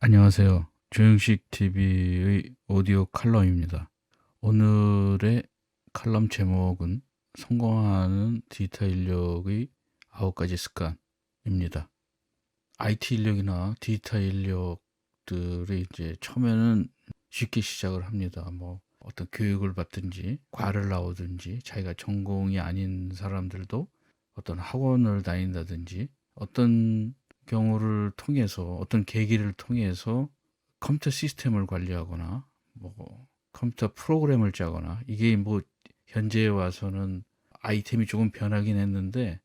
안녕하세요. 조영식 TV의 오디오 칼럼입니다. 오늘의 칼럼 제목은 성공하는 디지털 인력의 9가지 습관입니다. IT 인력이나 디지털 인력들이 이제 처음에는 쉽게 시작을 합니다. 뭐 어떤 교육을 받든지 과를 나오든지 자기가 전공이 아닌 사람들도 어떤 학원을 다닌다든지 어떤 경우를 통해서 어떤 계기를 통해서 컴퓨터 시스템을 관리하거나 뭐 컴퓨터 프로그램을 짜거나 이게 뭐 현재에 와서는 아이템이 조금 변하긴 했는데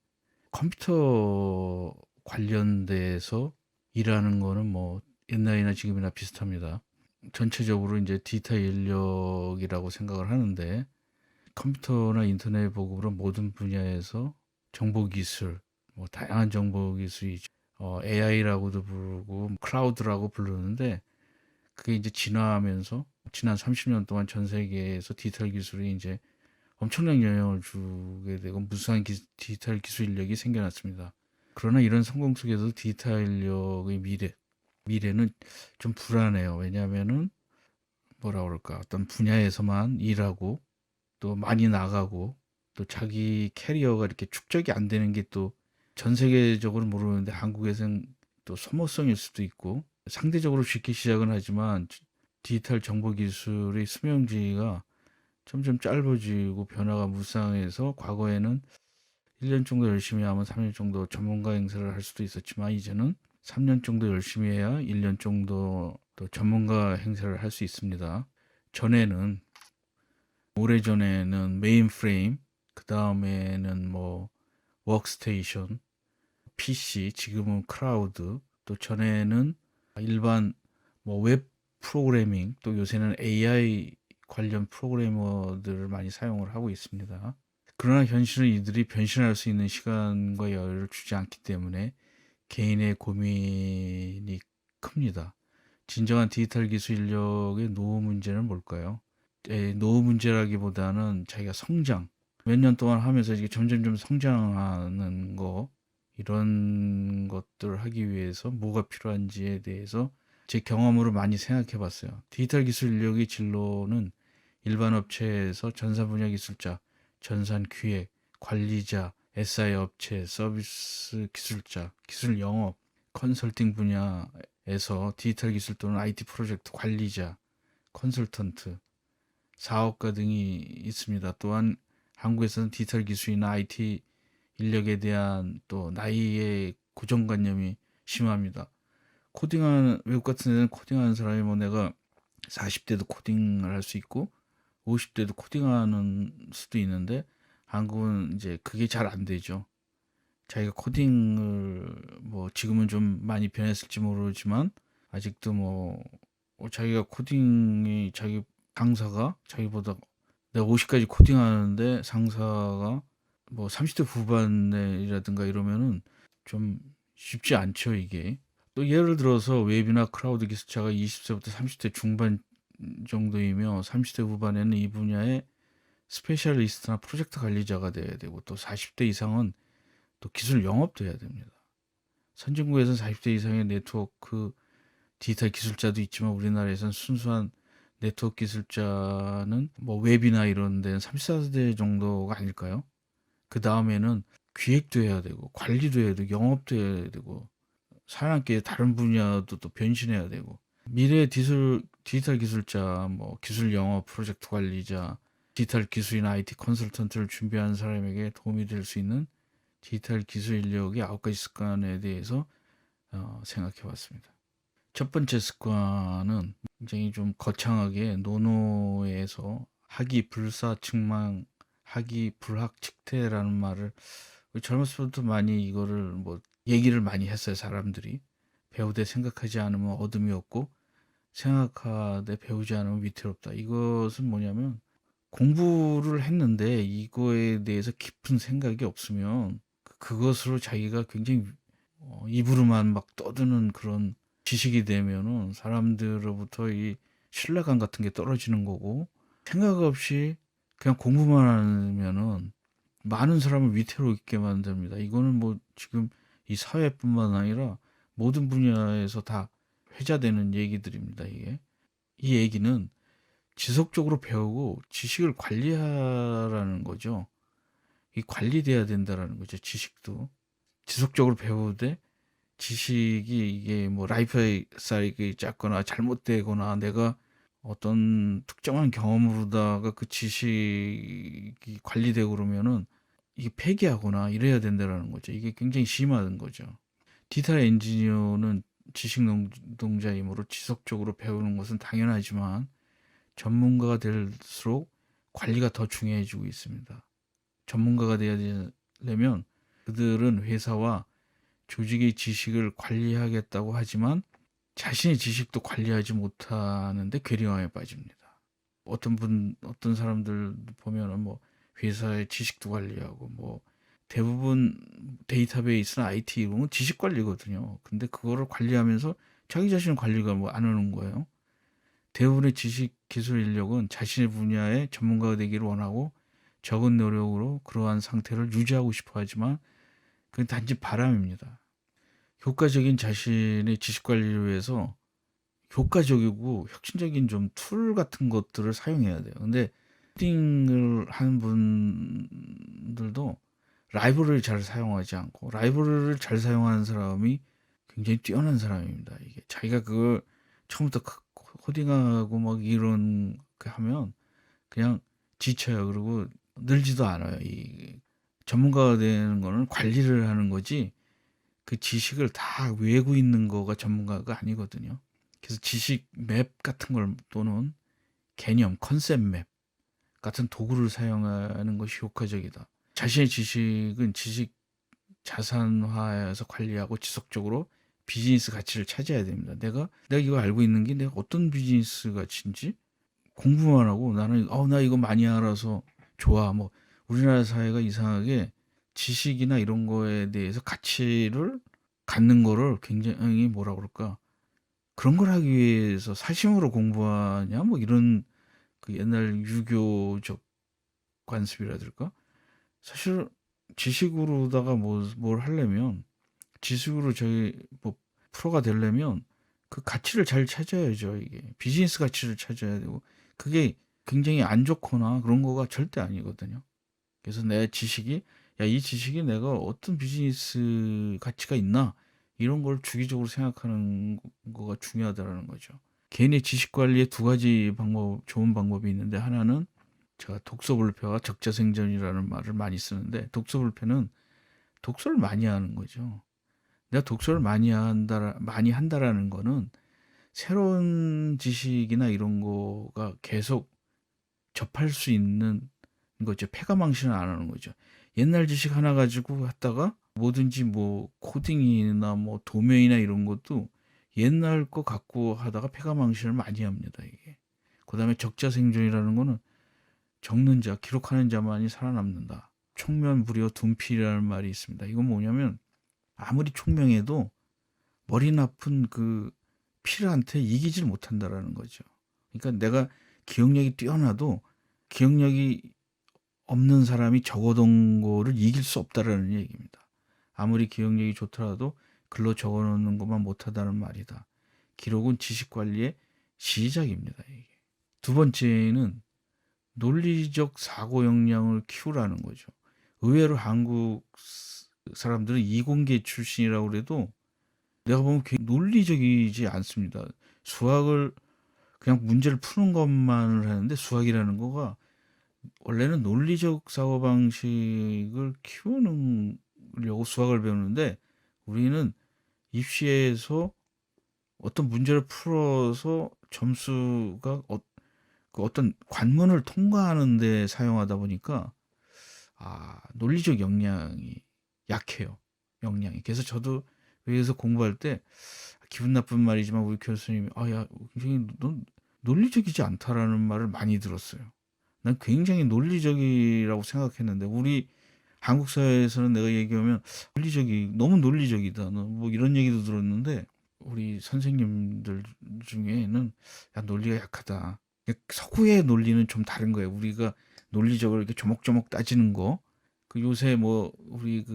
컴퓨터 관련돼서 일하는 거는 뭐 옛날이나 지금이나 비슷합니다. 전체적으로 이제 디지털 인력이라고 생각을 하는데 컴퓨터나 인터넷 보급으로 모든 분야에서 정보 기술, 뭐 다양한 정보 기술이 AI라고도 부르고 클라우드라고 부르는데 그게 이제 진화하면서 지난 30년 동안 전 세계에서 디지털 기술이 이제 엄청난 영향을 주게 되고 무수한 디지털 기술 인력이 생겨났습니다. 그러나 이런 성공 속에서 디지털 인력의 미래는 좀 불안해요. 왜냐하면은 뭐라 그럴까 어떤 분야에서만 일하고 또 많이 나가고 또 자기 캐리어가 이렇게 축적이 안 되는 게 또 전 세계적으로 모르는데 한국에서는 또 소모성일 수도 있고 상대적으로 쉽게 시작은 하지만 디지털 정보 기술의 수명지가 점점 짧아지고 변화가 무쌍해서 과거에는 1년 정도 열심히 하면 3년 정도 전문가 행사를 할 수도 있었지만 이제는 3년 정도 열심히 해야 1년 정도 또 전문가 행사를 할 수 있습니다. 전에는 오래전에는 메인프레임, 그 다음에는 뭐 워크스테이션, PC, 지금은 클라우드, 또 전에는 일반 뭐 웹 프로그래밍, 또 요새는 AI 관련 프로그래머들을 많이 사용을 하고 있습니다. 그러나 현실은 이들이 변신할 수 있는 시간과 여유를 주지 않기 때문에 개인의 고민이 큽니다. 진정한 디지털 기술 인력의 노후 문제는 뭘까요? 노후 문제라기보다는 자기가 성장, 몇 년 동안 하면서 이게 점점점 성장하는 거, 이런 것들을 하기 위해서 뭐가 필요한지에 대해서 제 경험으로 많이 생각해 봤어요. 디지털 기술 인력의 진로는 일반 업체에서 전산 분야 기술자, 전산 기획, 관리자, SI 업체, 서비스 기술자, 기술 영업, 컨설팅 분야에서 디지털 기술 또는 IT 프로젝트 관리자, 컨설턴트, 사업가 등이 있습니다. 또한 한국에서는 디지털 기술이나 IT 인력에 대한 또 나이의 고정관념이 심합니다. 코딩하는 외국 같은 데는 코딩하는 사람이 뭐 내가 40대도 코딩을 할 수 있고 50대도 코딩하는 수도 있는데 한국은 이제 그게 잘 안 되죠. 자기가 코딩을 뭐 지금은 좀 많이 변했을지 모르지만 아직도 뭐 자기가 코딩이 자기 상사가 자기보다 내가 50까지 코딩하는데 상사가 뭐 30대 후반이라든가 이러면은 좀 쉽지 않죠, 이게. 또 예를 들어서 웹이나 클라우드 기술자가 20세부터 30대 중반 정도이며 30대 후반에는 이 분야의 스페셜리스트나 프로젝트 관리자가 돼야 되고 또 40대 이상은 또 기술 영업도 해야 됩니다. 선진국에서는 40대 이상의 네트워크 디지털 기술자도 있지만 우리나라에서는 순수한 네트워크 기술자는 뭐 웹이나 이런 데는 34대 정도가 아닐까요? 그 다음에는 기획도 해야 되고 관리도 해야 되고 영업도 해야 되고 사람께 다른 분야도 또 변신해야 되고 미래 디지털 기술자, 뭐 기술 영업 프로젝트 관리자, 디지털 기술이나 IT 컨설턴트를 준비하는 사람에게 도움이 될 수 있는 디지털 기술 인력의 9가지 습관에 대해서 생각해 봤습니다. 첫 번째 습관은 굉장히 좀 거창하게 노노에서 학이 불사측망, 학이 불학측태라는 말을 젊었을 때부터 많이 이거를 뭐 얘기를 많이 했어요, 사람들이. 배우되 생각하지 않으면 어둠이 없고 생각하되 배우지 않으면 위태롭다. 이것은 뭐냐면 공부를 했는데 이거에 대해서 깊은 생각이 없으면 그것으로 자기가 굉장히 입으로만 막 떠드는 그런 지식이 되면은 사람들로부터 이 신뢰감 같은 게 떨어지는 거고 생각 없이 그냥 공부만 하면은 많은 사람을 위태롭게 만듭니다. 이거는 뭐 지금 이 사회뿐만 아니라 모든 분야에서 다 회자되는 얘기들입니다, 이게. 이 얘기는 지속적으로 배우고 지식을 관리하라는 거죠. 이 관리돼야 된다라는 거죠, 지식도. 지속적으로 배우되 지식이 이게 뭐 라이프 사이클이 짧거나 잘못되거나 내가 어떤 특정한 경험으로다가 그 지식이 관리되고 그러면은 이게 폐기하거나 이래야 된다라는 거죠. 이게 굉장히 심한 거죠. 디지털 엔지니어는 지식 노동자이므로 지속적으로 배우는 것은 당연하지만 전문가가 될수록 관리가 더 중요해지고 있습니다. 전문가가 되려면 그들은 회사와 조직의 지식을 관리하겠다고 하지만 자신의 지식도 관리하지 못하는데 괴리감에 빠집니다. 어떤 사람들 보면은 뭐 회사의 지식도 관리하고 뭐 대부분 데이터베이스나 IT 이런 건 지식 관리거든요. 근데 그거를 관리하면서 자기 자신 관리가 뭐 안 하는 거예요. 대부분의 지식 기술 인력은 자신의 분야의 전문가가 되기를 원하고 적은 노력으로 그러한 상태를 유지하고 싶어 하지만 그건 단지 바람입니다. 효과적인 자신의 지식 관리를 위해서 효과적이고 혁신적인 좀 툴 같은 것들을 사용해야 돼요. 근데 코딩을 하는 분들도 라이브러리를 잘 사용하지 않고 라이브러리를 잘 사용하는 사람이 굉장히 뛰어난 사람입니다. 이게 자기가 그걸 처음부터 코딩하고 막 이런 거 하면 그냥 지쳐요. 그리고 늘지도 않아요. 이 전문가가 되는 거는 관리를 하는 거지 그 지식을 다 외우고 있는 거가 전문가가 아니거든요. 그래서 지식 맵 같은 걸 또는 개념, 컨셉 맵 같은 도구를 사용하는 것이 효과적이다. 자신의 지식은 지식 자산화해서 관리하고 지속적으로 비즈니스 가치를 찾아야 됩니다. 내가 이거 알고 있는 게 내가 어떤 비즈니스 가치인지 공부만 하고 나는 나 이거 많이 알아서 좋아. 뭐 우리나라 사회가 이상하게 지식이나 이런 거에 대해서 가치를 갖는 거를 굉장히 뭐라 그럴까? 그런 걸 하기 위해서 사심으로 공부하냐? 뭐 이런 그 옛날 유교적 관습이라든가 사실 지식으로다가 뭘 하려면 지식으로 저희 뭐 프로가 되려면 그 가치를 잘 찾아야죠. 이게 비즈니스 가치를 찾아야 되고 그게 굉장히 안 좋거나 그런 거가 절대 아니거든요. 그래서 내 지식이 이 지식이 내가 어떤 비즈니스 가치가 있나 이런 걸 주기적으로 생각하는 거가 중요하다는 거죠. 개인의 지식 관리에 두 가지 좋은 방법이 있는데 하나는 제가 독서불패와 적자생존이라는 말을 많이 쓰는데 독서불패는 독서를 많이 하는 거죠. 내가 독서를 많이 한다라는 거는 새로운 지식이나 이런 거가 계속 접할 수 있는 거죠. 패가망신을 안 하는 거죠. 옛날 지식 하나 가지고 했다가 뭐든지 뭐 코딩이나 뭐 도면이나 이런 것도 옛날 거 갖고 하다가 패가망신을 많이 합니다. 이게. 그다음에 적자생존이라는 거는 적는 자, 기록하는 자만이 살아남는다. 총명불허 둔필이라는 말이 있습니다. 이건 뭐냐면 아무리 총명해도 머리 나쁜 그 필한테 이기질 못한다라는 거죠. 그러니까 내가 기억력이 뛰어나도 기억력이 없는 사람이 적어둔 거를 이길 수 없다라는 얘기입니다. 아무리 기억력이 좋더라도 글로 적어놓는 것만 못하다는 말이다. 기록은 지식 관리의 시작입니다. 이게. 두 번째는 논리적 사고 역량을 키우라는 거죠. 의외로 한국 사람들은 이공계 출신이라고 그래도 내가 보면 논리적이지 않습니다. 수학을 그냥 문제를 푸는 것만을 하는데 수학이라는 거가 원래는 논리적 사고방식을 키우려고 수학을 배우는데 우리는 입시에서 어떤 문제를 풀어서 점수가 어떤 관문을 통과하는 데 사용하다 보니까 논리적 역량이 약해요. 역량이. 그래서 저도 여기서 공부할 때 기분 나쁜 말이지만 우리 교수님이 굉장히 넌 논리적이지 않다라는 말을 많이 들었어요. 난 굉장히 논리적이라고 생각했는데 우리 한국 사회에서는 내가 얘기하면 너무 논리적이다. 뭐 이런 얘기도 들었는데 우리 선생님들 중에는 논리가 약하다. 서구의 논리는 좀 다른 거예요. 우리가 논리적으로 이렇게 조목조목 따지는 거. 그 요새 뭐 우리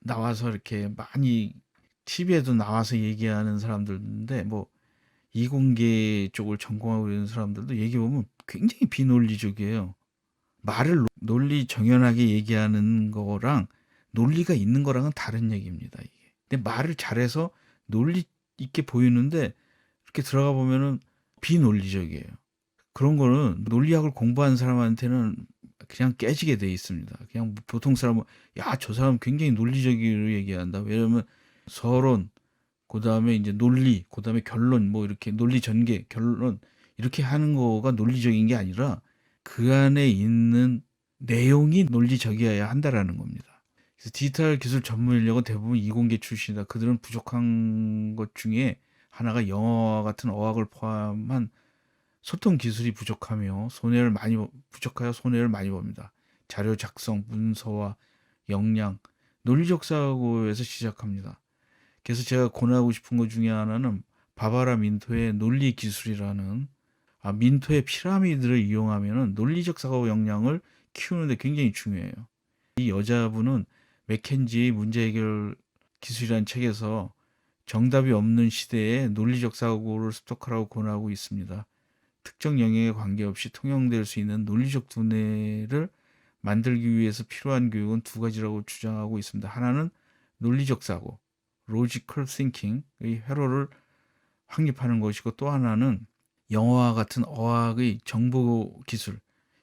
나와서 이렇게 많이 TV에도 나와서 얘기하는 사람들인데 뭐 이공계 쪽을 전공하고 있는 사람들도 얘기해 보면 굉장히 비논리적이에요. 말을 논리 정연하게 얘기하는 거랑 논리가 있는 거랑은 다른 얘기입니다, 이게. 근데 말을 잘해서 논리 있게 보이는데 이렇게 들어가 보면은 비논리적이에요. 그런 거는 논리학을 공부한 사람한테는 그냥 깨지게 돼 있습니다. 그냥 보통 사람은 야, 저 사람 굉장히 논리적으로 얘기한다. 왜냐면 서론, 그다음에 이제 논리, 그다음에 결론, 뭐 이렇게 논리 전개, 결론 이렇게 하는 거가 논리적인 게 아니라 그 안에 있는 내용이 논리적이어야 한다라는 겁니다. 그래서 디지털 기술 전문 인력은 대부분 이공계 출신이다. 그들은 부족한 것 중에 하나가 영어와 같은 어학을 포함한 소통 기술이 부족하며 부족하여 손해를 많이 봅니다. 자료 작성, 문서와 역량, 논리적 사고에서 시작합니다. 그래서 제가 권하고 싶은 것 중에 하나는 바바라 민토의 논리 기술이라는 민토의 피라미드를 이용하면 논리적 사고 역량을 키우는데 굉장히 중요해요. 이 여자분은 맥켄지의 문제 해결 기술이라는 책에서 정답이 없는 시대에 논리적 사고를 습득하라고 권하고 있습니다. 특정 영역에 관계없이 통용될 수 있는 논리적 두뇌를 만들기 위해서 필요한 교육은 두 가지라고 주장하고 있습니다. 하나는 논리적 사고, logical thinking의 회로를 확립하는 것이고, 또 하나는 영어와 같은 어학의 정보 기술,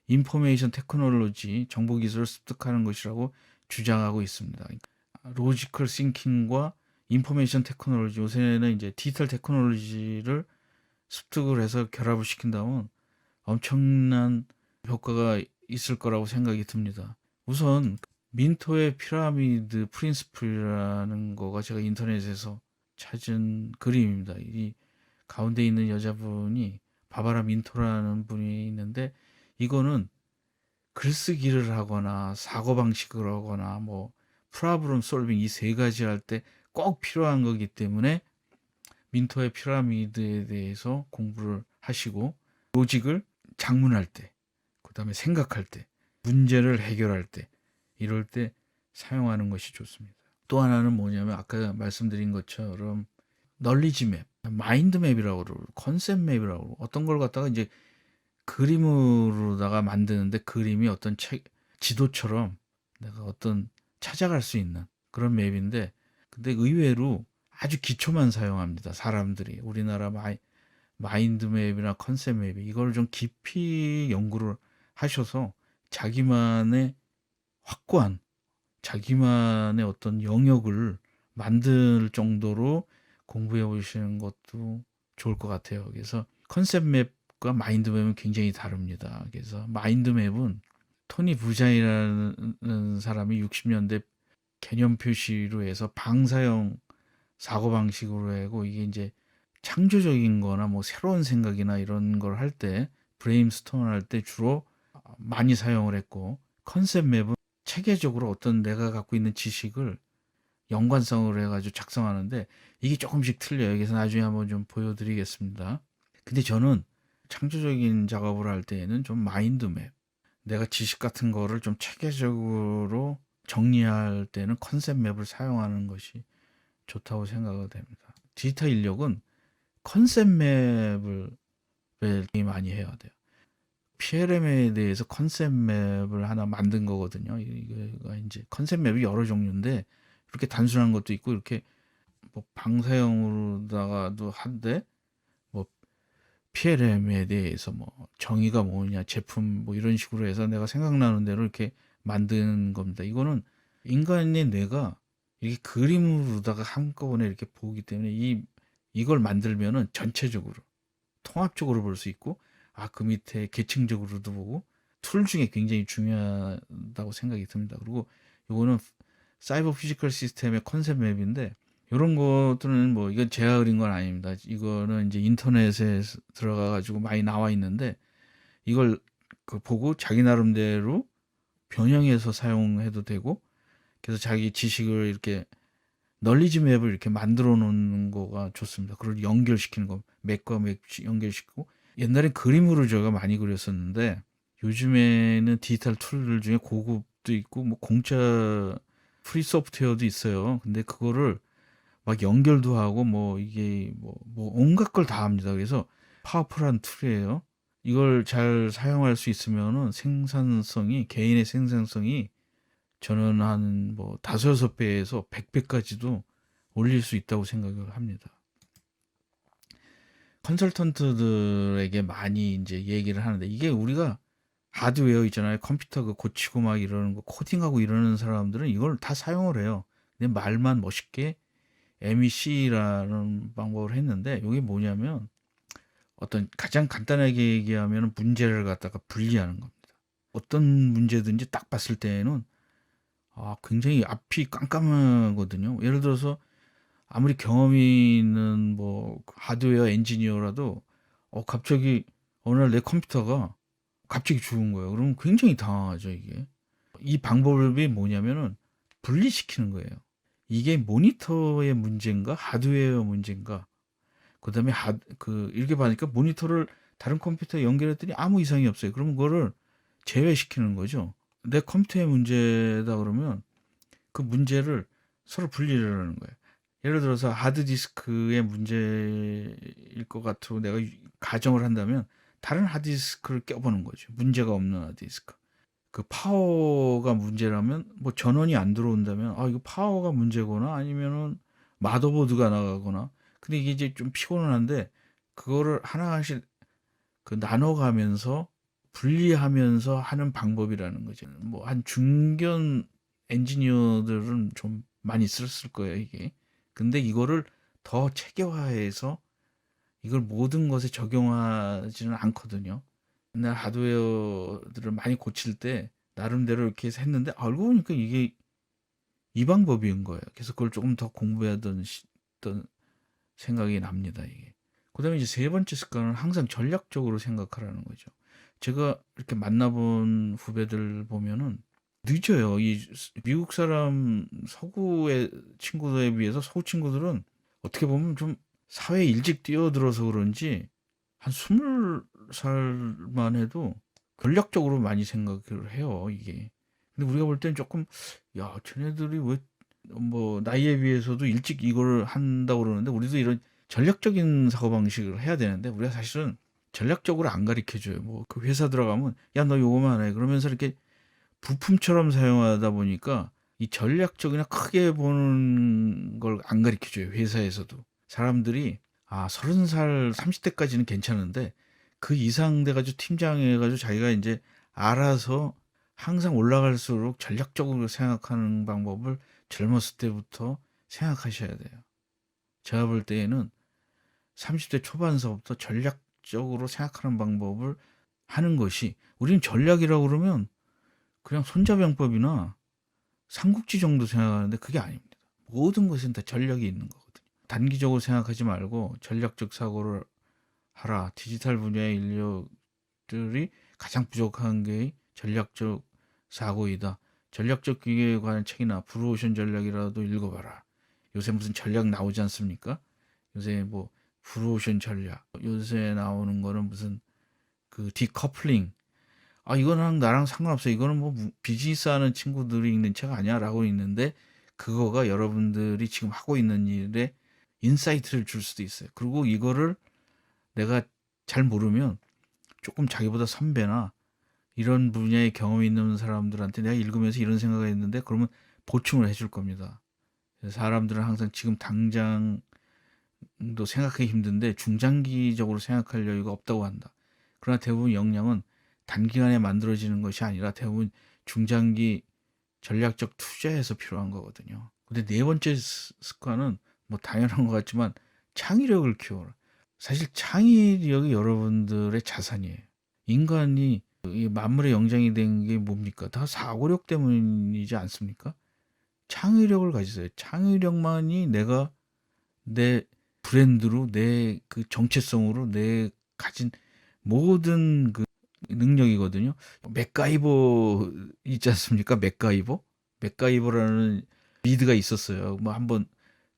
인포메이션 테크놀로지, 정보 기술을 습득하는 것이라고 주장하고 있습니다. 로지컬 싱킹과 인포메이션 테크놀로지, 요새는 이제 디지털 테크놀로지를 습득을 해서 결합을 시킨다면 엄청난 효과가 있을 거라고 생각이 듭니다. 우선 민토의 피라미드 프린스플이라는 거가 제가 인터넷에서 찾은 그림입니다. 이 가운데 있는 여자분이 바바라 민토라는 분이 있는데, 이거는 글쓰기를 하거나 사고방식을 하거나 뭐 프로블럼 솔빙 이 세 가지 할 때 꼭 필요한 거기 때문에 민토의 피라미드에 대해서 공부를 하시고, 로직을 작문할 때, 그 다음에 생각할 때, 문제를 해결할 때, 이럴 때 사용하는 것이 좋습니다. 또 하나는 뭐냐면 아까 말씀드린 것처럼 널리지 맵, 마인드 맵이라고 그러고 컨셉 맵이라고 그러고, 어떤 걸 갖다가 이제 그림으로다가 만드는데 그림이 어떤 지도처럼 내가 어떤 찾아갈 수 있는 그런 맵인데, 근데 의외로 아주 기초만 사용합니다. 사람들이 우리나라 마인드 맵이나 컨셉 맵 이걸 좀 깊이 연구를 하셔서 자기만의 확고한 자기만의 어떤 영역을 만들 정도로 공부해 보시는 것도 좋을 것 같아요. 그래서 컨셉 맵과 마인드 맵은 굉장히 다릅니다. 그래서 마인드 맵은 토니 부자이라는 사람이 60년대 개념 표시로 해서 방사형 사고방식으로 하고, 이게 이제 창조적인 거나 뭐 새로운 생각이나 이런 걸 할 때, 브레인스토밍 할 때 주로 많이 사용을 했고, 컨셉 맵은 체계적으로 어떤 내가 갖고 있는 지식을 연관성으로 해가지고 작성하는데, 이게 조금씩 틀려요. 그래서 나중에 한번 좀 보여드리겠습니다. 근데 저는 창조적인 작업을 할 때에는 좀 마인드맵, 내가 지식 같은 거를 좀 체계적으로 정리할 때는 컨셉 맵을 사용하는 것이 좋다고 생각이 됩니다. 디지털 인력은 컨셉 맵을 많이 해야 돼요. PLM에 대해서 컨셉 맵을 하나 만든 거거든요. 이거 이제 컨셉 맵이 여러 종류인데, 이렇게 단순한 것도 있고, 이렇게 뭐 방사형으로다가도 한데, 뭐 PLM에 대해서 뭐 정의가 뭐냐, 제품 뭐 이런 식으로 해서 내가 생각나는 대로 이렇게 만든 겁니다. 이거는 인간의 뇌가 이렇게 그림으로다가 한꺼번에 이렇게 보기 때문에 이걸 만들면은 전체적으로 통합적으로 볼 수 있고, 그 밑에 계층적으로도 보고, 툴 중에 굉장히 중요하다고 생각이 듭니다. 그리고 이거는 사이버 피지컬 시스템의 컨셉 맵인데, 이런 것들은 뭐 이건 제가 그린 건 아닙니다. 이거는 이제 인터넷에 들어가 가지고 많이 나와 있는데, 이걸 보고 자기 나름대로 변형해서 사용해도 되고, 그래서 자기 지식을 이렇게 널리지 맵을 이렇게 만들어 놓는 거가 좋습니다. 그걸 연결시키는 거, 맥과 맥 연결시키고, 옛날엔 그림으로 제가 많이 그렸었는데, 요즘에는 디지털 툴들 중에 고급도 있고 뭐 공짜 프리 소프트웨어도 있어요. 근데 그거를 막 연결도 하고 뭐 이게 뭐 온갖 걸 다 합니다. 그래서 파워풀한 툴이에요. 이걸 잘 사용할 수 있으면은 생산성이 개인의 생산성이 저는 한 뭐 5-6배에서 100배까지도 올릴 수 있다고 생각을 합니다. 컨설턴트들에게 많이 이제 얘기를 하는데 이게 우리가 하드웨어 있잖아요. 컴퓨터 그 고치고 막 이러는 거 코딩하고 이러는 사람들은 이걸 다 사용을 해요. 근데 말만 멋있게 MEC라는 방법을 했는데 이게 뭐냐면 어떤 가장 간단하게 얘기하면 문제를 갖다가 분리하는 겁니다. 어떤 문제든지 딱 봤을 때에는 굉장히 앞이 깜깜하거든요. 예를 들어서 아무리 경험이 있는 뭐 하드웨어 엔지니어라도 갑자기 어느 날 내 컴퓨터가 갑자기 죽은 거예요. 그러면 굉장히 당황하죠, 이게. 이 방법이 뭐냐면은 분리시키는 거예요. 이게 모니터의 문제인가 하드웨어 문제인가. 그다음에 이렇게 봐니까 모니터를 다른 컴퓨터에 연결했더니 아무 이상이 없어요. 그러면 그거를 제외시키는 거죠. 내 컴퓨터의 문제다 그러면 그 문제를 서로 분리를 하는 거예요. 예를 들어서 하드디스크의 문제일 것 같고 내가 가정을 한다면 다른 하드디스크를 껴보는 거죠. 문제가 없는 하드디스크. 그 파워가 문제라면 뭐 전원이 안 들어온다면 이거 파워가 문제거나 아니면은 마더보드가 나가거나 근데 이게 이제 좀 피곤한데 그거를 하나씩 그 나눠가면서 분리하면서 하는 방법이라는 거죠. 뭐 한 중견 엔지니어들은 좀 많이 썼을 거예요, 이게. 근데 이거를 더 체계화해서 이걸 모든 것에 적용하지는 않거든요. 옛날 하드웨어들을 많이 고칠 때 나름대로 이렇게 해서 했는데 알고 보니까 이게 이 방법인 거예요. 그래서 그걸 조금 더 공부하던 생각이 납니다, 이게. 그다음에 이제 세 번째 습관은 항상 전략적으로 생각하라는 거죠. 제가 이렇게 만나본 후배들 보면은 늦어요. 이 미국 사람 서구의 친구들에 비해서 서구 친구들은 어떻게 보면 좀 사회에 일찍 뛰어들어서 그런지 한 20살만 해도 전략적으로 많이 생각을 해요, 이게. 근데 우리가 볼 땐 조금, 야, 쟤네들이 왜, 뭐, 나이에 비해서도 일찍 이걸 한다고 그러는데, 우리도 이런 전략적인 사고방식을 해야 되는데, 우리가 사실은 전략적으로 안 가르쳐 줘요. 뭐, 그 회사 들어가면, 야, 너 요거만 해. 그러면서 이렇게 부품처럼 사용하다 보니까, 이 전략적이나 크게 보는 걸 안 가르쳐 줘요. 회사에서도. 사람들이, 30살, 30대까지는 괜찮은데, 그 이상 돼가지고 팀장 해가지고 자기가 이제 알아서 항상 올라갈수록 전략적으로 생각하는 방법을 젊었을 때부터 생각하셔야 돼요. 제가 볼 때에는 30대 초반서부터 전략적으로 생각하는 방법을 하는 것이 우리는 전략이라고 그러면 그냥 손자병법이나 삼국지 정도 생각하는데 그게 아닙니다. 모든 것은 다 전략이 있는 거거든요. 단기적으로 생각하지 말고 전략적 사고를 하라. 디지털 분야의 인력들이 가장 부족한 게 전략적 사고이다. 전략적 기계에 관한 책이나 브루오션 전략이라도 읽어봐라. 요새 무슨 전략 나오지 않습니까? 요새 뭐 브루오션 전략, 요새 나오는 거는 무슨 그 디커플링. 이거는 나랑 상관없어. 이거는 뭐 비즈니스 하는 친구들이 읽는 책 아니야라고 있는데 그거가 여러분들이 지금 하고 있는 일에 인사이트를 줄 수도 있어요. 그리고 이거를 내가 잘 모르면 조금 자기보다 선배나 이런 분야의 경험이 있는 사람들한테 내가 읽으면서 이런 생각을 했는데 그러면 보충을 해줄 겁니다. 사람들은 항상 지금 당장도 생각하기 힘든데 중장기적으로 생각할 여유가 없다고 한다. 그러나 대부분 역량은 단기간에 만들어지는 것이 아니라 대부분 중장기 전략적 투자에서 필요한 거거든요. 근데 네 번째 습관은 뭐 당연한 것 같지만 창의력을 키워라. 사실 창의력이 여러분들의 자산이에요. 인간이 이 만물의 영장이 된 게 뭡니까? 다 사고력 때문이지 않습니까? 창의력을 가지세요. 창의력만이 내가 내 브랜드로 내 그 정체성으로 내 가진 모든 그 능력이거든요. 맥가이버 있지 않습니까? 맥가이버라는 미드가 있었어요. 뭐 한번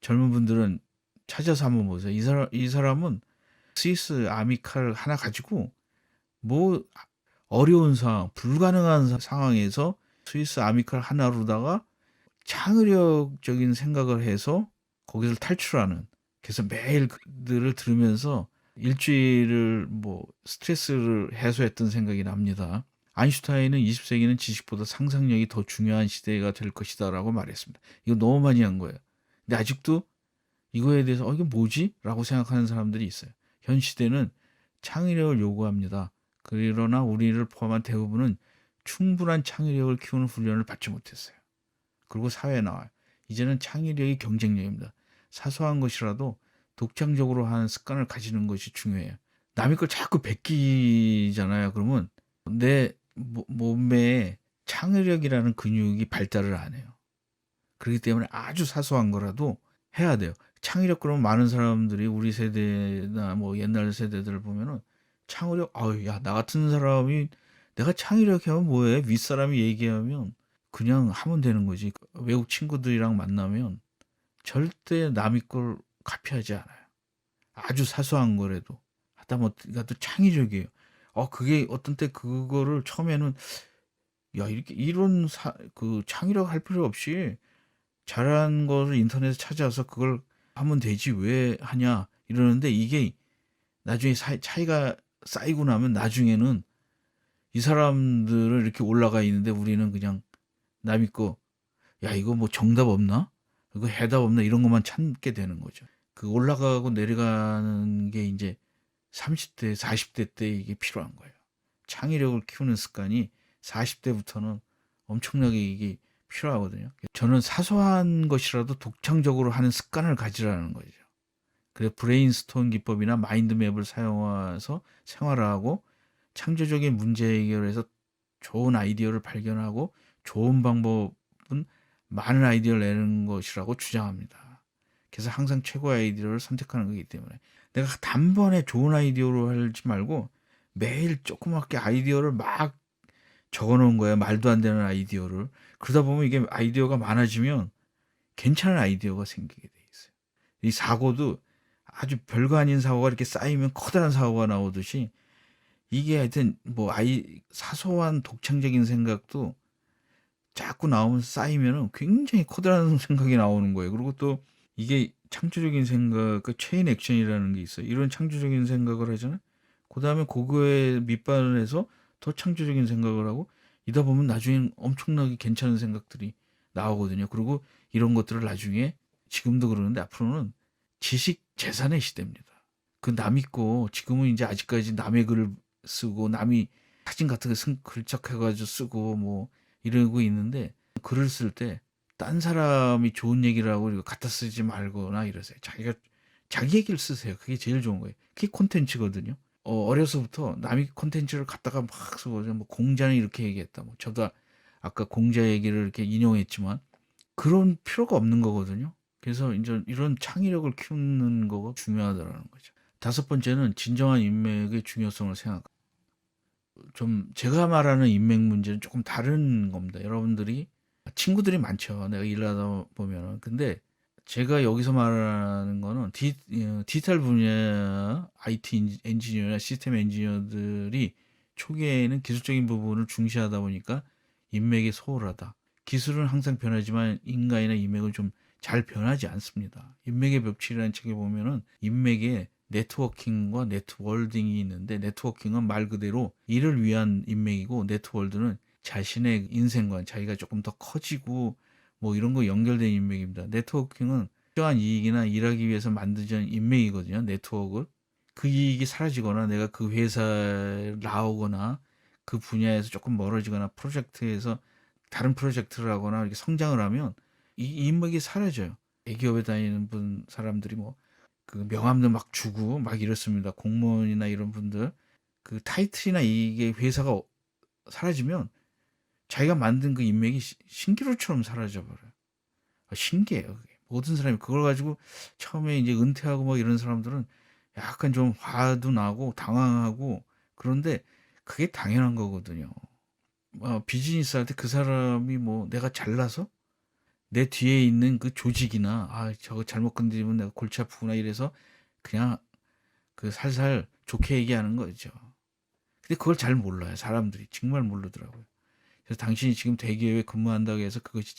젊은 분들은 찾아서 한번 보세요. 이 사람은 스위스 아미칼 하나 가지고 뭐 어려운 상황, 불가능한 상황에서 스위스 아미칼 하나로다가 창의력적인 생각을 해서 거기서 탈출하는. 그래서 매일 그들을 들으면서 일주일을 뭐 스트레스를 해소했던 생각이 납니다. 아인슈타인은 20세기는 지식보다 상상력이 더 중요한 시대가 될 것이다라고 말했습니다. 이거 너무 많이 한 거예요. 근데 아직도 이거에 대해서 이게 뭐지? 라고 생각하는 사람들이 있어요. 현 시대는 창의력을 요구합니다. 그러나 우리를 포함한 대부분은 충분한 창의력을 키우는 훈련을 받지 못했어요. 그리고 사회에 나와요. 이제는 창의력이 경쟁력입니다. 사소한 것이라도 독창적으로 하는 습관을 가지는 것이 중요해요. 남의 걸 자꾸 베끼잖아요. 그러면 내 몸에 창의력이라는 근육이 발달을 안 해요. 그렇기 때문에 아주 사소한 거라도 해야 돼요. 창의력 그러면 많은 사람들이 우리 세대나 뭐 옛날 세대들을 보면은 창의력, 야, 나 같은 사람이 내가 창의력 하면 뭐해? 윗사람이 얘기하면 그냥 하면 되는 거지. 외국 친구들이랑 만나면 절대 남의 걸 카피하지 않아요. 아주 사소한 거라도 하다못해 또 창의적이에요. 그게 어떤 때 그거를 처음에는 야, 이렇게 이런 그 창의력 할 필요 없이 잘한 거를 인터넷에 찾아서 그걸 하면 되지 왜 하냐 이러는데 이게 나중에 차이가 쌓이고 나면 나중에는 이 사람들은 이렇게 올라가 있는데 우리는 그냥 남이 거, 야, 이거 뭐 정답 없나? 이거 해답 없나? 이런 것만 찾게 되는 거죠. 그 올라가고 내려가는 게 이제 30대, 40대 때 이게 필요한 거예요. 창의력을 키우는 습관이 40대부터는 엄청나게 이게 필요하거든요. 저는 사소한 것이라도 독창적으로 하는 습관을 가지라는 거죠. 그래서 브레인스토밍 기법이나 마인드맵을 사용해서 생활하고 창조적인 문제 해결에서 좋은 아이디어를 발견하고 좋은 방법은 많은 아이디어를 내는 것이라고 주장합니다. 그래서 항상 최고의 아이디어를 선택하는 거기 때문에 내가 단번에 좋은 아이디어로 하지 말고 매일 조그맣게 아이디어를 막 적어 놓은 거야. 말도 안 되는 아이디어를. 그러다 보면 이게 아이디어가 많아지면 괜찮은 아이디어가 생기게 돼 있어요. 이 사고도 아주 별거 아닌 사고가 이렇게 쌓이면 커다란 사고가 나오듯이 이게 하여튼 뭐 사소한 독창적인 생각도 자꾸 나오면서 쌓이면은 굉장히 커다란 생각이 나오는 거예요. 그리고 또 이게 창조적인 생각, 그 체인 액션이라는 게 있어요. 이런 창조적인 생각을 하잖아요. 그 다음에 그거에 밑반을 해서 더 창조적인 생각을 하고 이다 보면 나중엔 엄청나게 괜찮은 생각들이 나오거든요. 그리고 이런 것들을 나중에 지금도 그러는데 앞으로는 지식 재산의 시대입니다. 그 남 있고 지금은 이제 아직까지 남의 글을 쓰고 남이 사진 같은 거 글짝해가지고 쓰고 뭐 이러고 있는데 글을 쓸 때 딴 사람이 좋은 얘기를 하고 이거 갖다 쓰지 말거나 이러세요. 자기 얘기를 쓰세요. 그게 제일 좋은 거예요. 그게 콘텐츠거든요. 어려서부터 남이 콘텐츠를 갖다가 막 쓰고 뭐 공자는 이렇게 얘기했다. 뭐 저도 아까 공자 얘기를 이렇게 인용했지만 그런 필요가 없는 거거든요. 그래서 이제 이런 창의력을 키우는 거가 중요하다는 거죠. 다섯 번째는 진정한 인맥의 중요성을 생각합니다. 좀 제가 말하는 인맥 문제는 조금 다른 겁니다. 여러분들이 친구들이 많죠. 내가 일하다 보면은. 근데 제가 여기서 말하는 거는 디지털 분야 IT 엔지니어나 시스템 엔지니어들이 초기에는 기술적인 부분을 중시하다 보니까 인맥이 소홀하다. 기술은 항상 변하지만 인간이나 인맥은 좀 잘 변하지 않습니다. 인맥의 법칙이라는 책에 보면은 인맥에 네트워킹과 네트월딩이 있는데 네트워킹은 말 그대로 일을 위한 인맥이고 네트월드는 자신의 인생관, 자기가 조금 더 커지고 뭐 이런 거 연결된 인맥입니다. 네트워킹은 특정한 이익이나 일하기 위해서 만드는 인맥이거든요. 네트워크. 그 이익이 사라지거나 내가 그 회사에 나오거나 그 분야에서 조금 멀어지거나 프로젝트에서 다른 프로젝트를 하거나 이렇게 성장을 하면 이 인맥이 사라져요. 대기업에 다니는 사람들이 뭐 그 명함도 막 주고 막 이렇습니다. 공무원이나 이런 분들 그 타이틀이나 이게 회사가 사라지면 자기가 만든 그 인맥이 신기루처럼 사라져 버려요. 신기해요. 그게. 모든 사람이 그걸 가지고 처음에 이제 은퇴하고 막 이런 사람들은 약간 좀 화도 나고 당황하고 그런데 그게 당연한 거거든요. 비즈니스 할 때 그 사람이 뭐 내가 잘나서 내 뒤에 있는 그 조직이나 저거 잘못 건드리면 내가 골치 아프구나 이래서 그냥 그 살살 좋게 얘기하는 거죠. 근데 그걸 잘 몰라요. 사람들이 정말 모르더라고요. 그래서 당신이 지금 대기업에 근무한다고 해서 그것이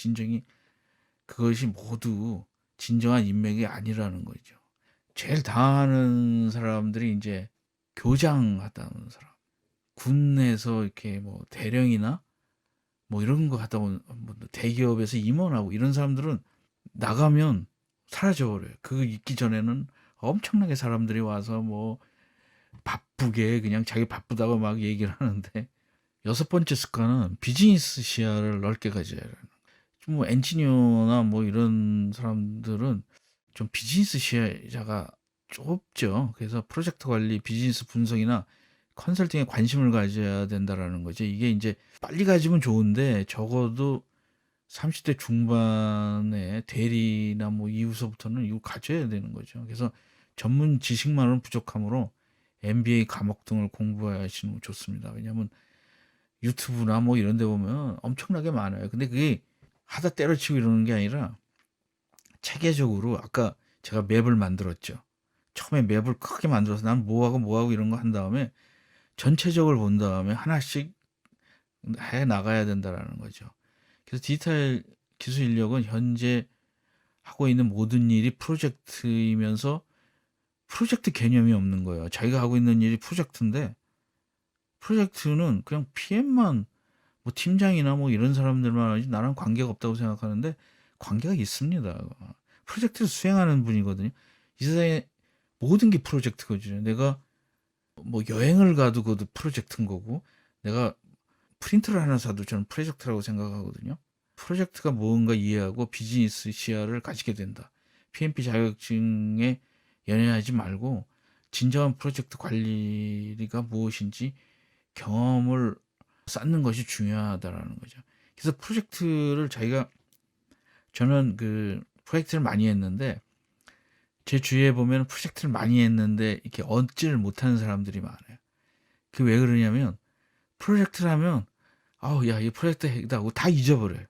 모두 진정한 인맥이 아니라는 거죠. 제일 당하는 사람들이 이제 교장하다는 사람, 군에서 이렇게 뭐 대령이나 뭐 이런 거 하다 보면 뭐 대기업에서 임원하고 이런 사람들은 나가면 사라져 버려요. 그거 있기 전에는 엄청나게 사람들이 와서 뭐 바쁘게 그냥 자기 바쁘다고 막 얘기를 하는데, 여섯 번째 습관은 비즈니스 시야를 넓게 가져야 해요. 뭐 엔지니어나 뭐 이런 사람들은 좀 비즈니스 시야가 좁죠. 그래서 프로젝트 관리, 비즈니스 분석이나 컨설팅에 관심을 가져야 된다라는 거죠. 이게 이제 빨리 가지면 좋은데 적어도 30대 중반에 대리나 뭐 이후서부터는 이거 가져야 되는 거죠. 그래서 전문 지식만으로는 부족하므로 MBA 과목 등을 공부하시는 거 좋습니다. 왜냐하면 유튜브나 뭐 이런 데 보면 엄청나게 많아요. 근데 그게 하다 때려치고 이러는 게 아니라 체계적으로, 아까 제가 맵을 만들었죠. 처음에 맵을 크게 만들어서 난 뭐하고 이런 거 한 다음에 전체적으로 본 다음에 하나씩 해 나가야 된다라는 거죠. 그래서 디지털 기술 인력은 현재 하고 있는 모든 일이 프로젝트이면서 프로젝트 개념이 없는 거예요. 자기가 하고 있는 일이 프로젝트인데, 프로젝트는 그냥 PM만, 뭐 팀장이나 뭐 이런 사람들만 하지 나랑 관계가 없다고 생각하는데 관계가 있습니다. 프로젝트를 수행하는 분이거든요. 이 세상에 모든 게 프로젝트거든요. 내가 뭐 여행을 가도 그것도 프로젝트인 거고, 내가 프린터를 하나 사도 저는 프로젝트라고 생각하거든요. 프로젝트가 뭔가 이해하고 비즈니스 시야를 가지게 된다. PMP 자격증에 연연하지 말고 진정한 프로젝트 관리가 무엇인지 경험을 쌓는 것이 중요하다라는 거죠. 그래서 프로젝트를 저는 그 프로젝트를 많이 했는데, 제 주위에 보면 프로젝트를 많이 했는데 이렇게 얻지를 못하는 사람들이 많아요. 그 왜 그러냐면, 프로젝트를 하면 아우 야 이 프로젝트 했다 하고 다 잊어버려요.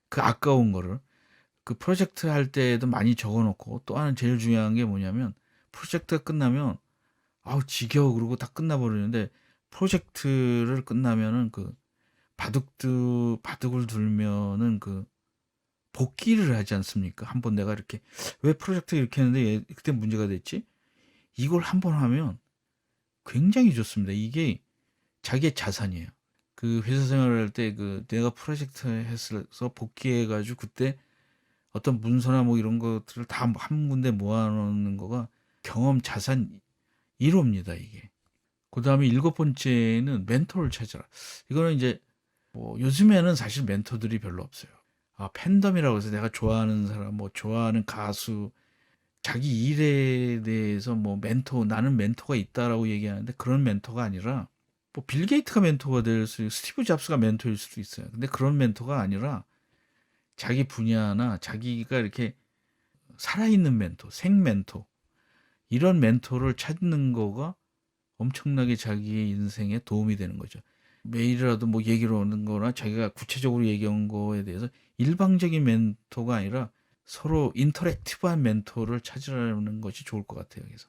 그 아까운 거를. 그 프로젝트 할 때도 많이 적어놓고, 또 하나 제일 중요한 게 뭐냐면, 프로젝트가 끝나면 아우 지겨워 그러고 다 끝나버리는데, 프로젝트를 끝나면은 그 바둑을 둘면은 그 복기를 하지 않습니까? 한번 내가 이렇게 왜 프로젝트 이렇게 했는데 그때 문제가 됐지? 이걸 한번 하면 굉장히 좋습니다. 이게 자기의 자산이에요. 그 회사 생활을 할 때 그 내가 프로젝트 해서 복귀해가지고 그때 어떤 문서나 뭐 이런 것들을 다 한 군데 모아놓는 거가 경험 자산 1호입니다, 이게. 그 다음에 일곱 번째는 멘토를 찾아라. 이거는 이제 뭐 요즘에는 사실 멘토들이 별로 없어요. 팬덤이라고 해서 내가 좋아하는 사람, 뭐 좋아하는 가수, 자기 일에 대해서 뭐 나는 멘토가 있다라고 얘기하는데, 그런 멘토가 아니라, 뭐 빌 게이트가 멘토가 될 수, 스티브 잡스가 멘토일 수도 있어요. 근데 그런 멘토가 아니라 자기 분야나 자기가 이렇게 살아있는 멘토, 생 멘토, 이런 멘토를 찾는 거가 엄청나게 자기의 인생에 도움이 되는 거죠. 매일이라도 뭐 얘기를 하는 거나 자기가 구체적으로 얘기한 거에 대해서 일방적인 멘토가 아니라 서로 인터랙티브한 멘토를 찾으라는 것이 좋을 것 같아요. 그래서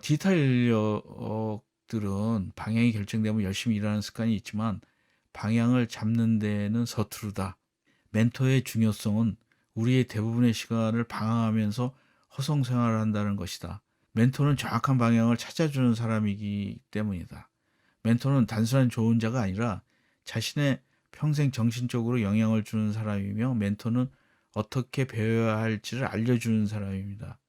디지털 인력들은 방향이 결정되면 열심히 일하는 습관이 있지만 방향을 잡는 데는 서투르다. 멘토의 중요성은 우리의 대부분의 시간을 방황하면서 허송 생활을 한다는 것이다. 멘토는 정확한 방향을 찾아주는 사람이기 때문이다. 멘토는 단순한 조언자가 아니라 자신의 평생 정신적으로 영향을 주는 사람이며, 멘토는 어떻게 배워야 할지를 알려주는 사람입니다.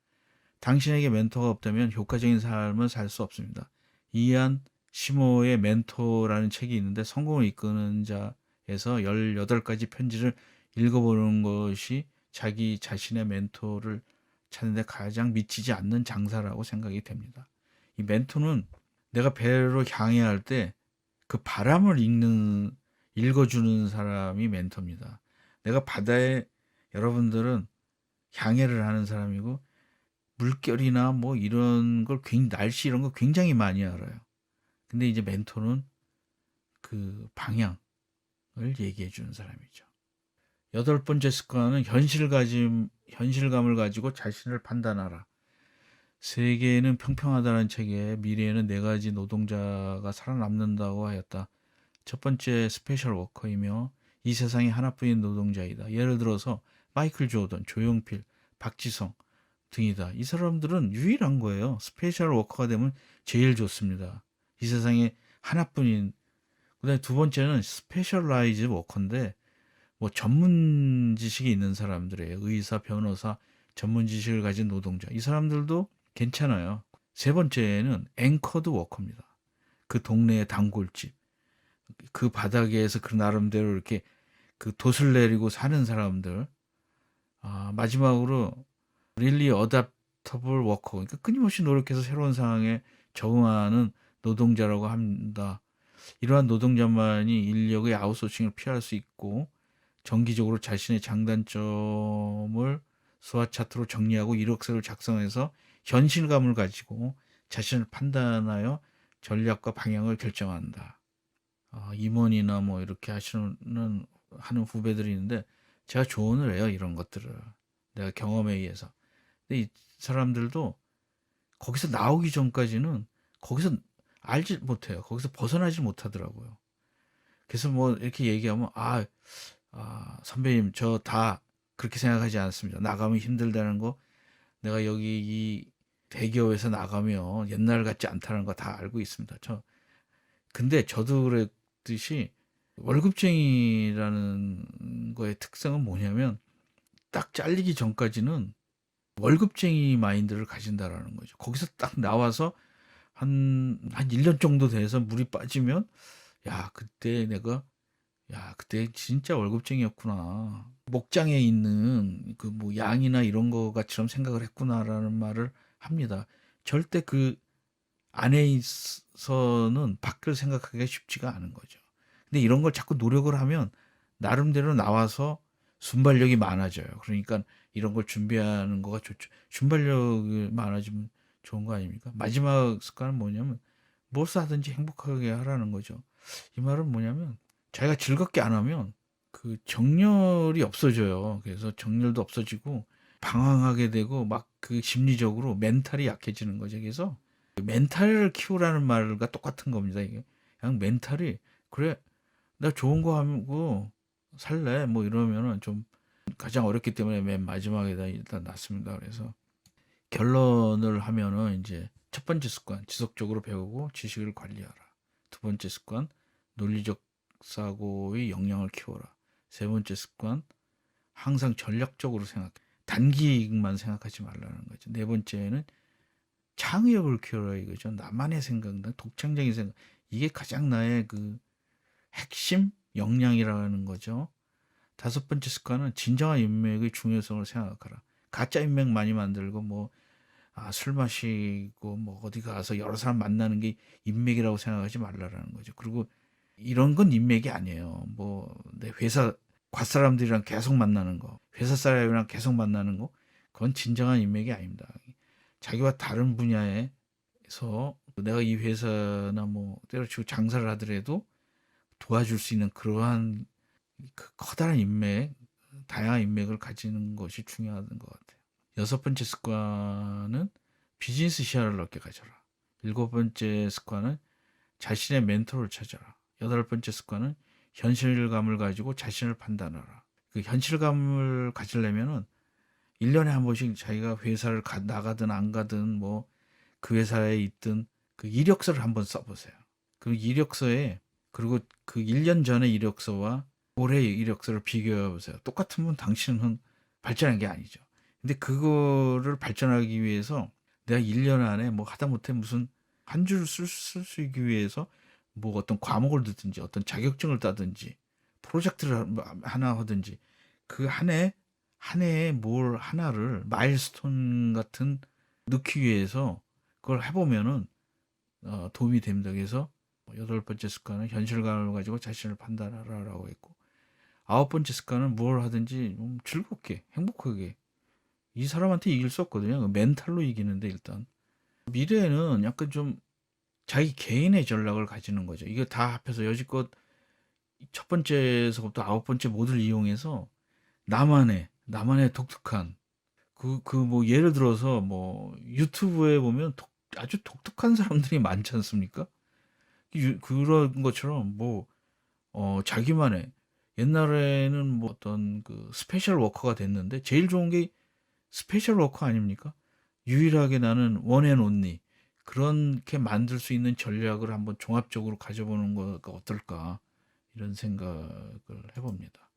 당신에게 멘토가 없다면 효과적인 삶을 살 수 없습니다. 이안 시모의 멘토라는 책이 있는데, 성공을 이끄는 자에서 18가지 편지를 읽어보는 것이 자기 자신의 멘토를 찾는 데 가장 미치지 않는 장사라고 생각이 됩니다. 이 멘토는 내가 배로 향해야 할 때 그 바람을 읽어주는 사람이 멘토입니다. 내가 바다에, 여러분들은 향해를 하는 사람이고 물결이나 뭐 이런 걸, 날씨 이런 거 굉장히 많이 알아요. 근데 이제 멘토는 그 방향을 얘기해 주는 사람이죠. 여덟 번째 습관은 현실감을 가지고 자신을 판단하라. 세계는 평평하다는 책에 미래에는 네 가지 노동자가 살아남는다고 하였다. 첫 번째 스페셜 워커이며 이 세상에 하나뿐인 노동자이다. 예를 들어서 마이클 조던, 조용필, 박지성 등이다. 이 사람들은 유일한 거예요. 스페셜 워커가 되면 제일 좋습니다. 이 세상에 하나뿐인. 그다음에 두 번째는 스페셜라이즈 워커인데 뭐 전문 지식이 있는 사람들이에요. 의사, 변호사, 전문 지식을 가진 노동자. 이 사람들도 괜찮아요. 세 번째는 앵커드 워커입니다. 그 동네의 단골집, 그 바닥에서 그 나름대로 이렇게 그 돛을 내리고 사는 사람들. 마지막으로 really adaptable worker, 그러니까 끊임없이 노력해서 새로운 상황에 적응하는 노동자라고 합니다. 이러한 노동자만이 인력의 아웃소싱을 피할 수 있고 정기적으로 자신의 장단점을 스와 차트로 정리하고 이력서를 작성해서 현실감을 가지고 자신을 판단하여 전략과 방향을 결정한다. 임원이나 뭐 이렇게 하는 후배들이 있는데 제가 조언을 해요. 이런 것들을 내가 경험에 의해서. 근데 이 사람들도 거기서 나오기 전까지는 거기서 알지 못해요. 거기서 벗어나지 못하더라고요. 그래서 뭐 이렇게 얘기하면 선배님 저 다 그렇게 생각하지 않습니다. 나가면 힘들다는 거, 내가 여기 이 대기업에서 나가면 옛날 같지 않다는 거 다 알고 있습니다. 근데 저도 그랬듯이 월급쟁이라는 거의 특성은 뭐냐면 딱 잘리기 전까지는 월급쟁이 마인드를 가진다라는 거죠. 거기서 딱 나와서 한 1년 정도 돼서 물이 빠지면 야, 그때 진짜 월급쟁이였구나. 목장에 있는 그 뭐 양이나 이런 거가처럼 생각을 했구나라는 말을 합니다. 절대 그 안에 있어서는 밖을 생각하기가 쉽지가 않은 거죠. 근데 이런 걸 자꾸 노력을 하면 나름대로 나와서 순발력이 많아져요. 그러니까 이런 걸 준비하는 거가 좋죠. 순발력이 많아지면 좋은 거 아닙니까? 마지막 습관은 뭐냐면 무엇을 하든지 행복하게 하라는 거죠. 이 말은 뭐냐면 자기가 즐겁게 안 하면 그 정열이 없어져요. 그래서 정열도 없어지고 방황하게 되고 막 그 심리적으로 멘탈이 약해지는 거죠. 그래서 멘탈을 키우라는 말과 똑같은 겁니다. 이게 그냥 멘탈이 그래 나 좋은 거 하고 살래 뭐 이러면은 좀 가장 어렵기 때문에 맨 마지막에다 일단 놨습니다. 그래서 결론을 하면은 이제 첫 번째 습관 지속적으로 배우고 지식을 관리하라. 두 번째 습관 논리적 사고의 역량을 키워라. 세 번째 습관 항상 전략적으로 생각해. 단기 이익만 생각하지 말라는 거죠. 네 번째는 창의력을 키워라 이거죠. 나만의 생각, 독창적인 생각. 이게 가장 나의 그 핵심 역량이라는 거죠. 다섯 번째 습관은 진정한 인맥의 중요성을 생각하라. 가짜 인맥 많이 만들고 술 마시고 뭐 어디 가서 여러 사람 만나는 게 인맥이라고 생각하지 말라라는 거죠. 그리고 이런 건 인맥이 아니에요. 뭐 내 회사 ጓ사람들이랑 계속 만나는 거, 회사 사람이랑 계속 만나는 거, 그건 진정한 인맥이 아닙니다. 자기와 다른 분야에서 내가 이 회사나 뭐 때려치고 장사를 하더라도 도와줄 수 있는 그러한 그 커다란 인맥, 다양한 인맥을 가지는 것이 중요한 것 같아요. 여섯 번째 습관은 비즈니스 시야를 넓게 가져라. 일곱 번째 습관은 자신의 멘토를 찾아라. 여덟 번째 습관은 현실감을 가지고 자신을 판단하라. 그 현실감을 가지려면은 1년에 한 번씩 자기가 회사를 나가든 안 가든 뭐 그 회사에 있든 그 이력서를 한번 써보세요. 그 이력서에 그리고 그 1년 전의 이력서와 올해의 이력서를 비교해 보세요. 똑같으면 당신은 발전한 게 아니죠. 근데 그거를 발전하기 위해서 내가 1년 안에 뭐 하다못해 무슨 한 줄을 쓸 수 있기 위해서 뭐 어떤 과목을 듣든지 어떤 자격증을 따든지 프로젝트를 하나 하든지 그 한 해에 뭘 하나를 마일스톤 같은 넣기 위해서 그걸 해보면은 도움이 됩니다. 그래서 여덟 번째 습관은 현실감을 가지고 자신을 판단하라라고 했고 아홉 번째 습관은 뭘 하든지 즐겁게 행복하게 이 사람한테 이길 수 없거든요. 멘탈로 이기는데 일단 미래에는 약간 좀 자기 개인의 전략을 가지는 거죠. 이거 다 합해서 여지껏 첫 번째에서부터 아홉 번째 모두를 이용해서 나만의 독특한 뭐 예를 들어서 뭐 유튜브에 보면 아주 독특한 사람들이 많지 않습니까? 그런 것처럼 뭐 자기만의 옛날에는 뭐 어떤 그 스페셜 워커가 됐는데 제일 좋은 게 스페셜 워커 아닙니까? 유일하게 나는 원 앤 온리 그렇게 만들 수 있는 전략을 한번 종합적으로 가져보는 거가 어떨까 이런 생각을 해봅니다.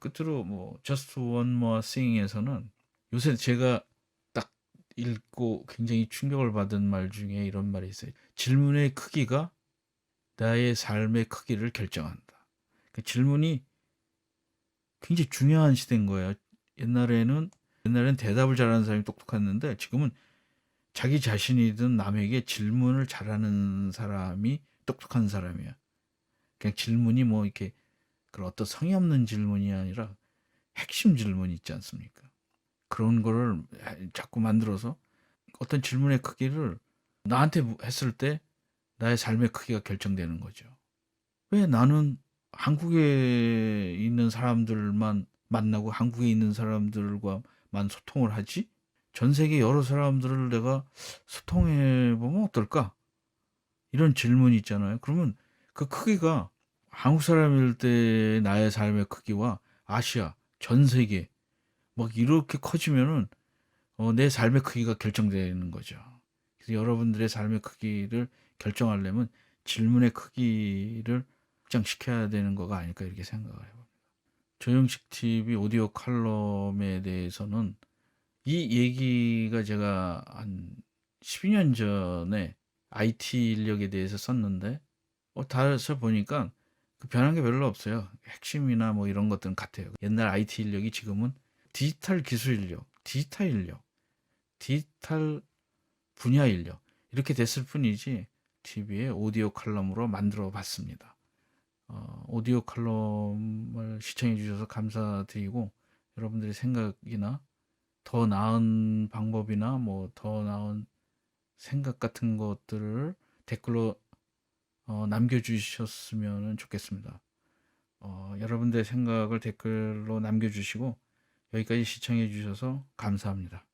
끝으로 뭐 Just One More Thing에서는 요새 제가 딱 읽고 굉장히 충격을 받은 말 중에 이런 말이 있어요. 질문의 크기가 나의 삶의 크기를 결정한다. 그 질문이 굉장히 중요한 시대인 거예요. 옛날에는 대답을 잘하는 사람이 똑똑했는데 지금은 자기 자신이든 남에게 질문을 잘하는 사람이 똑똑한 사람이야. 그냥 질문이 뭐 이렇게 그런 어떤 성의 없는 질문이 아니라 핵심 질문 있지 않습니까? 그런 거를 자꾸 만들어서 어떤 질문의 크기를 나한테 했을 때 나의 삶의 크기가 결정되는 거죠. 왜 나는 한국에 있는 사람들만 만나고 한국에 있는 사람들과만 소통을 하지? 전 세계 여러 사람들을 내가 소통해 보면 어떨까? 이런 질문이 있잖아요. 그러면 그 크기가 한국 사람일 때 나의 삶의 크기와 아시아, 전 세계 막 이렇게 커지면은 내 삶의 크기가 결정되는 거죠. 그래서 여러분들의 삶의 크기를 결정하려면 질문의 크기를 확장시켜야 되는 거가 아닐까 이렇게 생각을 해요. 조영식 TV 오디오 칼럼에 대해서는 이 얘기가 제가 한 12년 전에 IT 인력에 대해서 썼는데 다서 보니까 그 변한 게 별로 없어요. 핵심이나 뭐 이런 것들은 같아요. 옛날 IT 인력이 지금은 디지털 기술 인력, 디지털 인력, 디지털 분야 인력 이렇게 됐을 뿐이지 TV에 오디오 칼럼으로 만들어 봤습니다. 오디오 칼럼을 시청해 주셔서 감사드리고 여러분들의 생각이나 더 나은 방법이나 뭐 더 나은 생각 같은 것들을 댓글로 남겨주셨으면 좋겠습니다. 여러분들의 생각을 댓글로 남겨주시고 여기까지 시청해 주셔서 감사합니다.